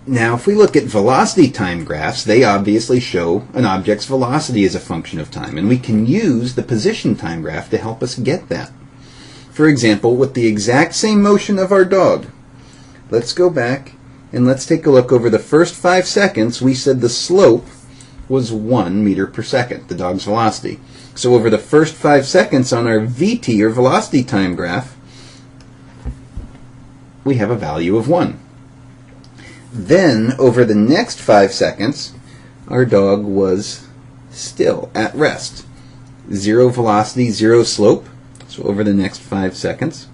Now, if we look at velocity time graphs, they obviously show an object's velocity as a function of time, and we can use the position time graph to help us get that. For example, with the exact same motion of our dog, let's go back and let's take a look. Over the first 5 seconds, we said the slope was 1 meter per second, the dog's velocity. So over the first 5 seconds on our VT, or velocity time graph, we have a value of 1. Then, over the next 5 seconds, our dog was still at rest. 0 velocity, 0 slope. So over the next 5 seconds,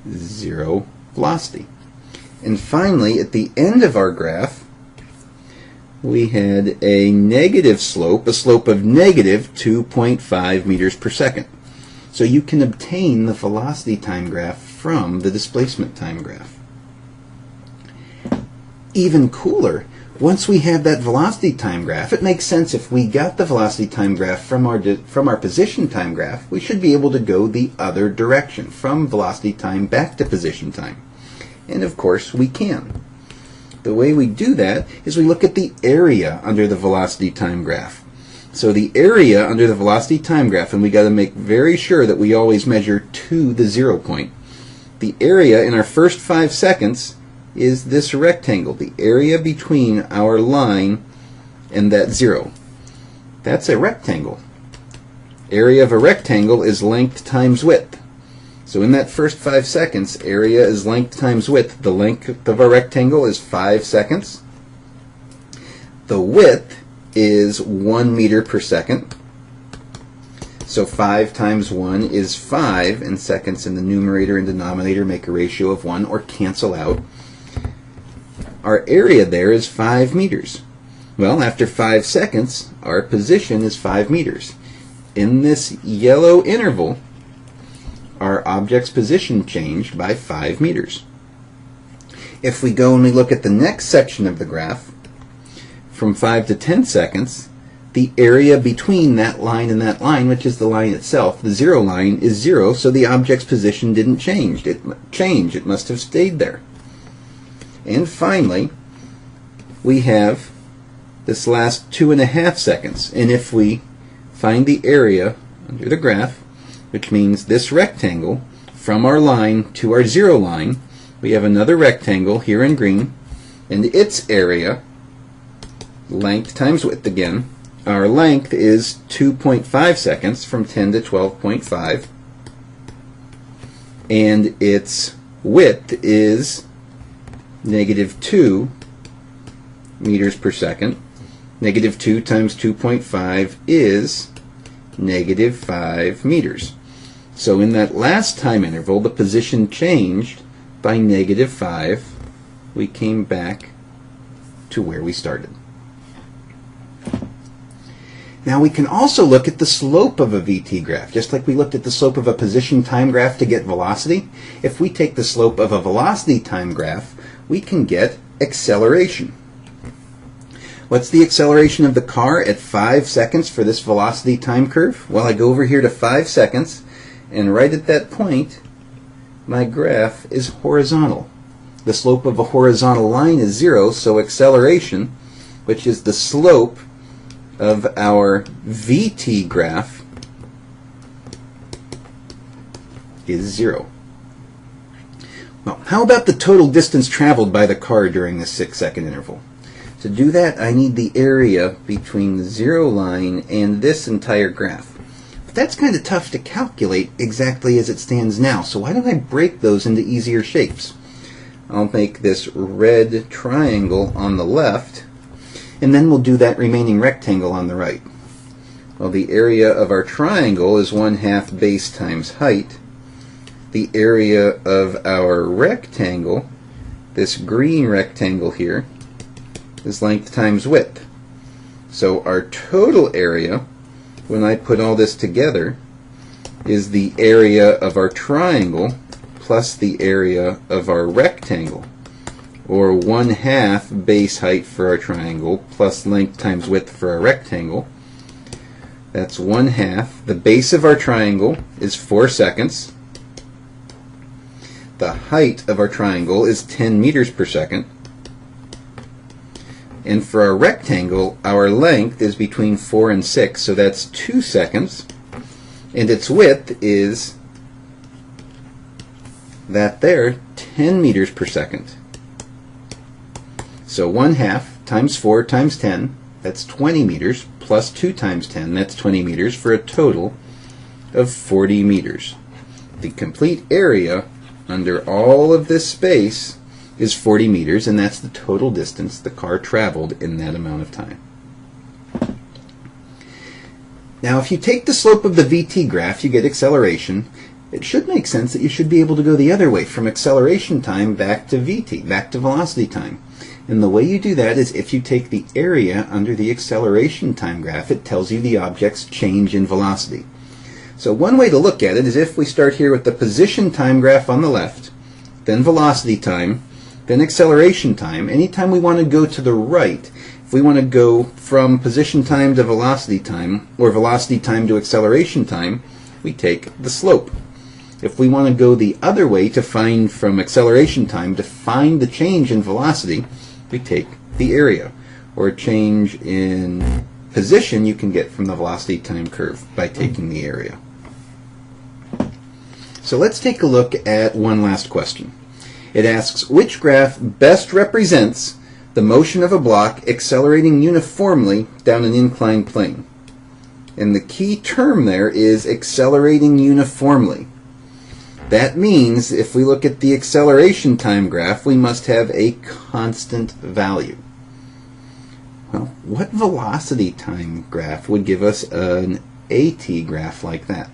0 velocity. And finally, at the end of our graph, we had a negative slope, a slope of negative 2.5 meters per second. So you can obtain the velocity time graph from the displacement time graph. Even cooler, once we have that velocity time graph, it makes sense if we got the velocity time graph from our position time graph, we should be able to go the other direction, from velocity time back to position time. And of course we can. The way we do that is we look at the area under the velocity time graph. So the area under the velocity time graph, and we got to make very sure that we always measure to the 0 point. The area in our first 5 seconds is this rectangle, the area between our line and that 0. That's a rectangle. Area of a rectangle is length times width. So in that first 5 seconds, area is length times width. The length of a rectangle is 5 seconds. The width is 1 meter per second. So 5 times 1 is 5, and seconds in the numerator and denominator make a ratio of 1 or cancel out. Our area there is 5 meters. Well, after 5 seconds, our position is 5 meters. In this yellow interval, our object's position changed by 5 meters. If we go and we look at the next section of the graph, from 5 to 10 seconds, the area between that line and that line, which is the line itself, the 0 line, is 0, so the object's position didn't change. It must have stayed there. And finally, we have this last 2.5 seconds. And if we find the area under the graph, which means this rectangle, from our line to our 0 line, we have another rectangle here in green, and its area, length times width again, our length is 2.5 seconds from 10 to 12.5, and its width is negative 2 meters per second. Negative 2 times 2.5 is negative 5 meters. So in that last time interval, the position changed by negative 5. We came back to where we started. Now we can also look at the slope of a VT graph, just like we looked at the slope of a position time graph to get velocity. If we take the slope of a velocity time graph, we can get acceleration. What's the acceleration of the car at 5 seconds for this velocity time curve? Well, I go over here to 5 seconds, and right at that point, my graph is horizontal. The slope of a horizontal line is 0, so acceleration, which is the slope of our VT graph, is 0. Well, how about the total distance traveled by the car during this 6-second interval? To do that, I need the area between the 0 line and this entire graph. But that's kind of tough to calculate exactly as it stands now, so why don't I break those into easier shapes? I'll make this red triangle on the left, and then we'll do that remaining rectangle on the right. Well, the area of our triangle is 1/2 base times height. The area of our rectangle, this green rectangle here, is length times width. So our total area, when I put all this together, is the area of our triangle plus the area of our rectangle, or 1/2 base height for our triangle plus length times width for our rectangle. That's 1/2. The base of our triangle is 4 seconds. The height of our triangle is 10 meters per second. And for our rectangle, our length is between 4 and 6, so that's 2 seconds. And its width is that there, 10 meters per second. So 1/2 times 4 times 10, that's 20 meters, plus 2 times 10, that's 20 meters, for a total of 40 meters. The complete area under all of this space is 40 meters, and that's the total distance the car traveled in that amount of time. Now, if you take the slope of the VT graph, you get acceleration. It should make sense that you should be able to go the other way, from acceleration time back to VT, back to velocity time. And the way you do that is if you take the area under the acceleration time graph, it tells you the object's change in velocity. So one way to look at it is if we start here with the position time graph on the left, then velocity time, then acceleration time. Anytime we want to go to the right, if we want to go from position time to velocity time, or velocity time to acceleration time, we take the slope. If we want to go the other way to find from acceleration time to find the change in velocity, we take the area, or a change in position you can get from the velocity time curve by taking the area. So let's take a look at one last question. It asks, which graph best represents the motion of a block accelerating uniformly down an inclined plane? And the key term there is accelerating uniformly. That means if we look at the acceleration time graph, we must have a constant value. Well, what velocity time graph would give us an AT graph like that?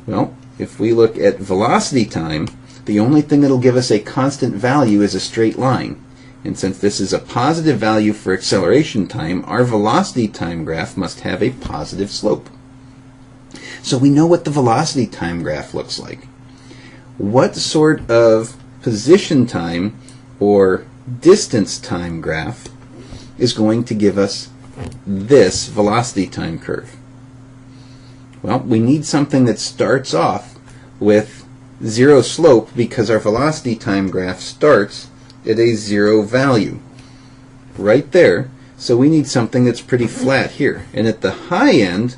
Well, if we look at velocity time, the only thing that will give us a constant value is a straight line. And since this is a positive value for acceleration time, our velocity time graph must have a positive slope. So we know what the velocity time graph looks like. What sort of position time or distance time graph is going to give us this velocity time curve? Well, we need something that starts off with zero slope because our velocity time graph starts at a zero value right there. So we need something that's pretty flat here. And at the high end,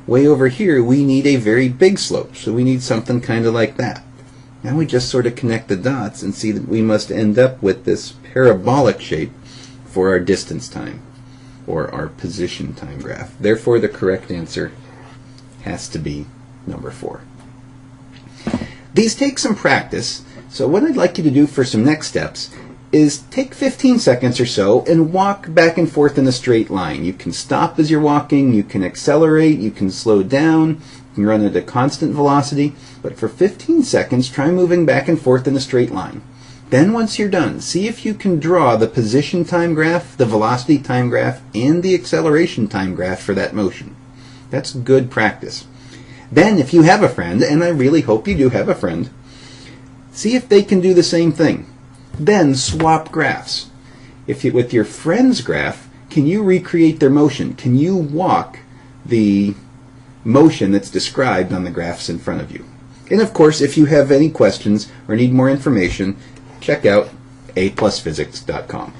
way over here, we need a very big slope. So we need something kind of like that. Now we just sort of connect the dots and see that we must end up with this parabolic shape for our distance time, or our position time graph. Therefore, the correct answer has to be number 4. These take some practice, so what I'd like you to do for some next steps is take 15 seconds or so and walk back and forth in a straight line. You can stop as you're walking, you can accelerate, you can slow down, you can run at a constant velocity, but for 15 seconds try moving back and forth in a straight line. Then once you're done, see if you can draw the position time graph, the velocity time graph, and the acceleration time graph for that motion. That's good practice. Then if you have a friend, and I really hope you do have a friend, see if they can do the same thing. Then swap graphs. With your friend's graph, can you recreate their motion? Can you walk the motion that's described on the graphs in front of you? And of course, if you have any questions or need more information, check out aplusphysics.com.